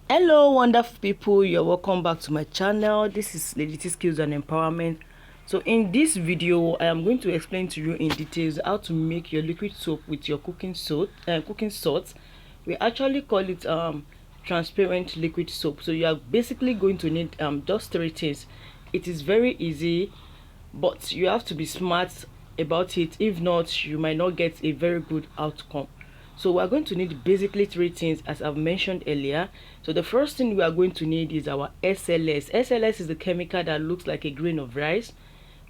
Hello wonderful people, you're welcome back to my channel. This is Lady T Skills and Empowerment. So in this video I am going to explain to you in details how to make your liquid soap with your cooking salt. We actually call it transparent liquid soap. So you are basically going to need just three things. It is very easy, but you have to be smart about it. If not, you might not get a very good outcome. So we are going to need basically three things, as I've mentioned earlier. So the first thing we are going to need is our SLS. SLS is the chemical that looks like a grain of rice.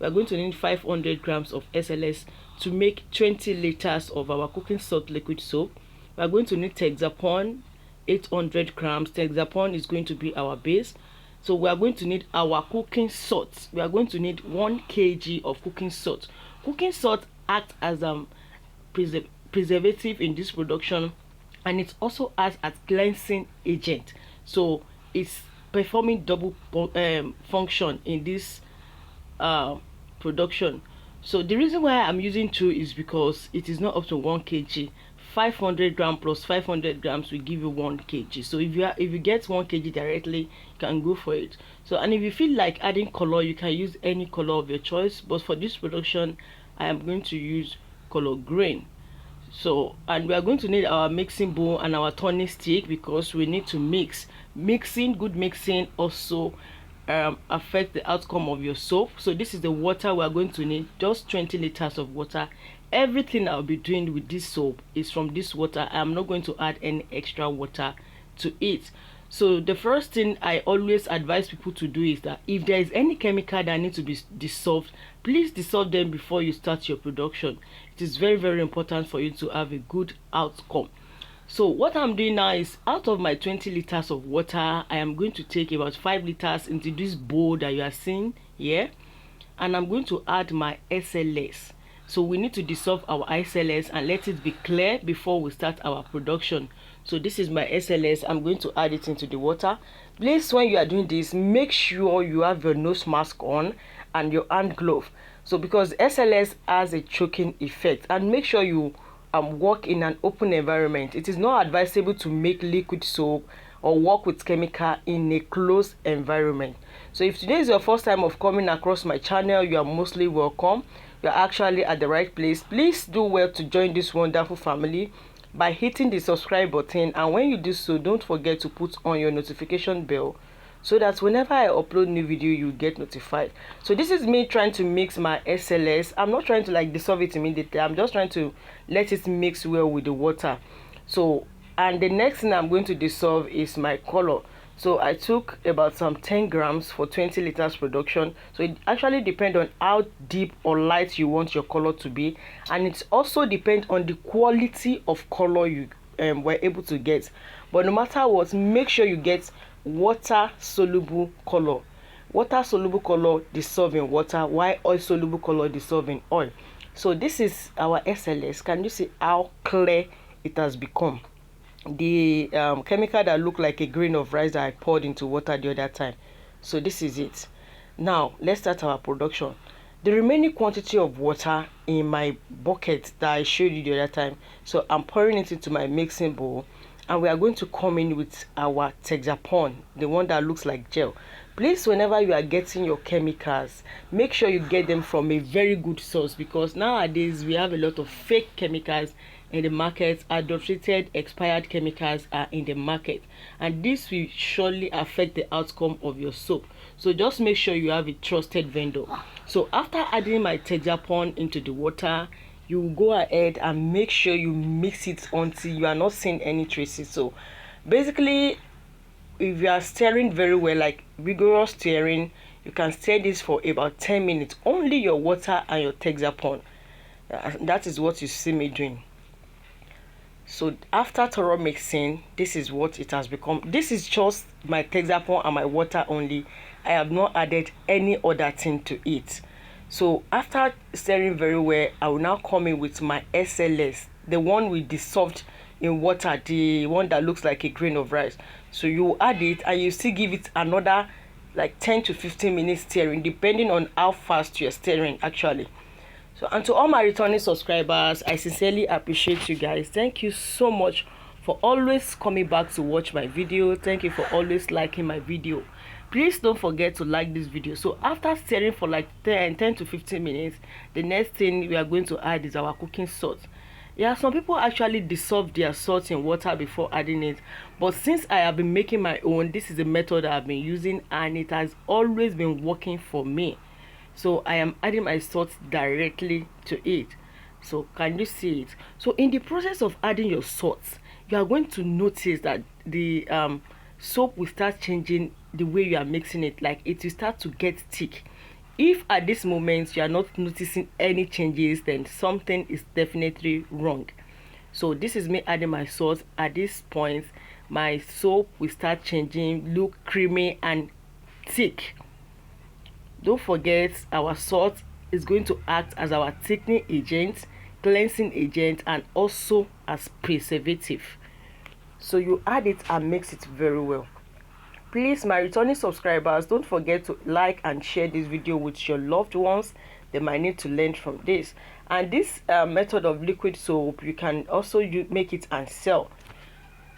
We are going to need 500 grams of SLS to make 20 liters of our cooking salt liquid soap. We are going to need Texapon, 800 grams. Texapon is going to be our base. So we are going to need our cooking salt. We are going to need 1 kg of cooking salt. Cooking salt acts as preservative in this production, and it also acts as cleansing agent. So it's performing double function in this production. So the reason why I'm using 2 is because it is not up to 1 kg. 500 gram plus 500 grams will give you 1 kg. So if you get 1 kg directly, you can go for it. So, and if you feel like adding color, you can use any color of your choice, but for this production I am going to use color green. So, and we are going to need our mixing bowl and our turning stick, because we need to mix. Good mixing also affect the outcome of your soap. So this is the water we are going to need, just 20 liters of water. Everything I'll be doing with this soap is from this water. I'm not going to add any extra water to it. So the first thing I always advise people to do is that if there is any chemical that needs to be dissolved, please dissolve them before you start your production. It is very, very important for you to have a good outcome. So what I'm doing now is, out of my 20 liters of water, I am going to take about 5 liters into this bowl that you are seeing here, and I'm going to add my SLS. So we need to dissolve our SLS and let it be clear before we start our production. So this is my SLS. I'm going to add it into the water. Please, when you are doing this, make sure you have your nose mask on and your hand glove. So because SLS has a choking effect, and make sure you work in an open environment. It is not advisable to make liquid soap or work with chemical in a closed environment. So if today is your first time of coming across my channel, you are mostly welcome. You're actually at the right place. Please do well to join this wonderful family by hitting the subscribe button, and when you do so, don't forget to put on your notification bell so that whenever I upload new video, you get notified. So this is me trying to mix my SLS. I'm not trying to like dissolve it immediately. I'm just trying to let it mix well with the water. So, and the next thing I'm going to dissolve is my color. So I took about some 10 grams for 20 liters production. So it actually depends on how deep or light you want your color to be, and it also depends on the quality of color you were able to get. But no matter what, make sure you get water soluble color. Water soluble color dissolve in water, while oil soluble color dissolve in oil. So this is our SLS. Can you see how clear it has become? The chemical that looked like a grain of rice that I poured into water the other time. So this is it. Now let's start our production. The remaining quantity of water in my bucket that I showed you the other time, so I'm pouring it into my mixing bowl, and we are going to come in with our Texapon, the one that looks like gel. Please, whenever you are getting your chemicals, make sure you get them from a very good source, because nowadays we have a lot of fake chemicals in the market. Adulterated, expired chemicals are in the market, and this will surely affect the outcome of your soap. So just make sure you have a trusted vendor. So after adding my Texapon into the water, you go ahead and make sure you mix it until you are not seeing any traces. So basically, if you are stirring very well, like vigorous stirring, you can stir this for about 10 minutes. Only your water and your Texapon. That is what you see me doing. So after thorough mixing, this is what it has become. This is just my Texapon and my water only. I have not added any other thing to it. So after stirring very well, I will now come in with my SLS, the one we dissolved in water, the one that looks like a grain of rice. So you add it, and you still give it another like 10 to 15 minutes stirring, depending on how fast you're stirring actually. So, and to all my returning subscribers, I sincerely appreciate you guys. Thank you so much for always coming back to watch my video. Thank you for always liking my video. Please don't forget to like this video. So after stirring for like 10 to 15 minutes, the next thing we are going to add is our cooking salt. Yeah, some people actually dissolve their salt in water before adding it, but since I have been making my own, this is the method I've been using and it has always been working for me. So I am adding my salt directly to it. So can you see it? So in the process of adding your salt, you are going to notice that the soap will start changing the way you are mixing it. Like it will start to get thick. If at this moment you are not noticing any changes, then something is definitely wrong. So this is me adding my salt. At this point my soap will start changing, look creamy and thick. Don't forget, our salt is going to act as our thickening agent, cleansing agent, and also as preservative. So you add it and mix it very well. Please, my returning subscribers, don't forget to like and share this video with your loved ones. They might need to learn from this. And this method of liquid soap, you can also make it and sell.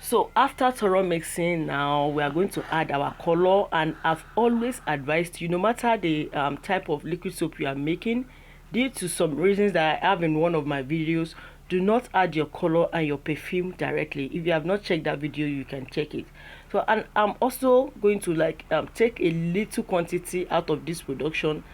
So after thorough mixing, now we are going to add our color. And I've always advised you, no matter the type of liquid soap you are making, due to some reasons that I have in one of my videos, do not add your color and your perfume directly. If you have not checked that video, you can check it. So, and I'm also going to take a little quantity out of this production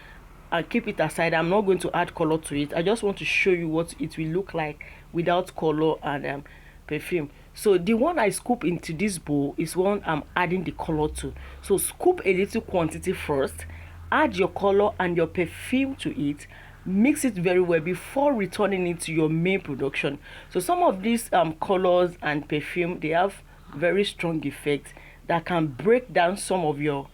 and keep it aside. I'm not going to add color to it. I just want to show you what it will look like without color and perfume. So the one I scoop into this bowl is one I'm adding the color to. So scoop a little quantity first, add your color and your perfume to it, mix it very well before returning it to your main production. So some of these colors and perfume, they have very strong effects that can break down some of your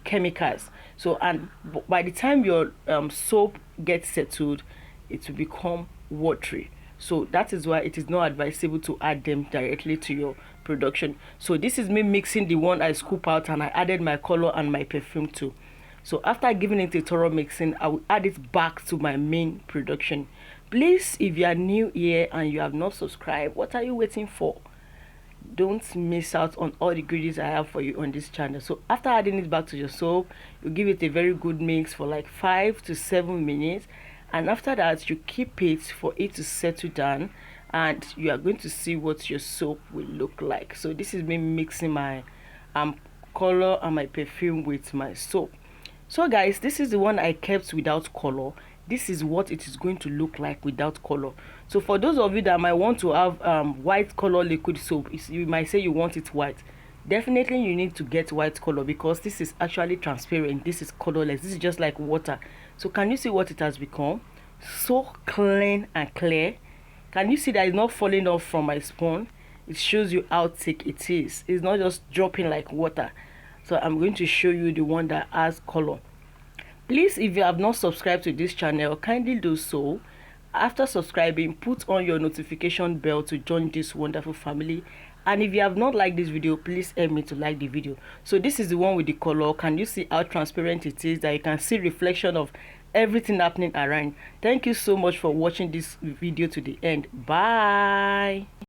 chemicals. So and by the time your soap gets settled, it will become watery. So that is why it is not advisable to add them directly to your production. So this is me mixing the one I scoop out, and I added my color and my perfume too. So after giving it a thorough mixing, I will add it back to my main production. Please, if you are new here and you have not subscribed, what are you waiting for? Don't miss out on all the goodies I have for you on this channel. So after adding it back to your soap, you give it a very good mix for like 5 to 7 minutes, and after that you keep it for it to settle down, and you are going to see what your soap will look like. So this is me mixing my color and my perfume with my soap. So guys, this is the one I kept without color. This is what it is going to look like without color. So for those of you that might want to have white color liquid soap, you might say you want it white. Definitely you need to get white color, because this is actually transparent. This is colorless. This is just like water. So can you see what it has become? So clean and clear. Can you see that it's not falling off from my spoon? It shows you how thick it is. It's not just dropping like water. So I'm going to show you the one that has color. Please, if you have not subscribed to this channel, kindly do so. After subscribing, put on your notification bell to join this wonderful family. And if you have not liked this video, please help me to like the video. So this is the one with the color. Can you see how transparent it is, that you can see reflection of everything happening around? Thank you so much for watching this video to the end. Bye.